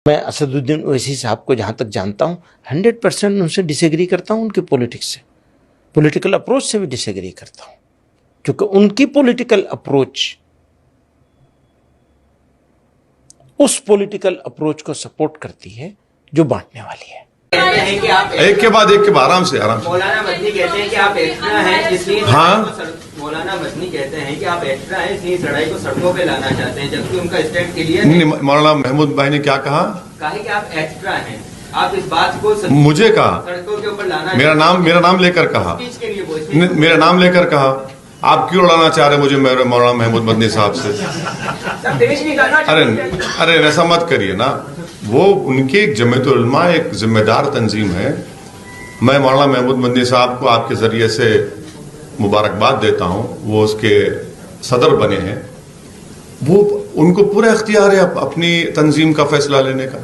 मैं असदुद्दीन ओवैसी साहब को जहाँ तक जानता हूँ 100% उनसे डिसएग्री करता हूँ, उनकी पॉलिटिक्स से, पॉलिटिकल अप्रोच से भी डिसएग्री करता हूँ, क्योंकि उनकी पॉलिटिकल अप्रोच उस पॉलिटिकल अप्रोच को सपोर्ट करती है जो बांटने वाली है। एक के बाद आराम से मौलाना मदनी कहते हैं कि आप एक्स्ट्रा हैं, इसलिए मौलाना मदनी कहते हैं कि आप एक्स्ट्रा हैं, इसलिए लड़ाई को सड़कों पे लाना चाहते हैं, जबकि उनका स्टैंड क्लियर है। मौलाना महमूद भाई ने क्या कहा कि आप एक्स्ट्रा हैं, आप इस बात को मुझे कहा, सड़कों के ऊपर लाना, मेरा नाम लेकर कहा, मेरा नाम लेकर कहा। आप क्यों लड़ाना चाह रहे मुझे मौलाना महमूद मदनी साहब से? अरे ऐसा मत करिए ना, वो उनकी एक जमीयतुल उलमा एक जिम्मेदार तंजीम है। मैं मौलाना महमूद मदनी साहब को आपके जरिए से मुबारकबाद देता हूँ, वो उसके सदर बने हैं, वो उनको पूरा इख्तियार है अपनी तंजीम का फैसला लेने का।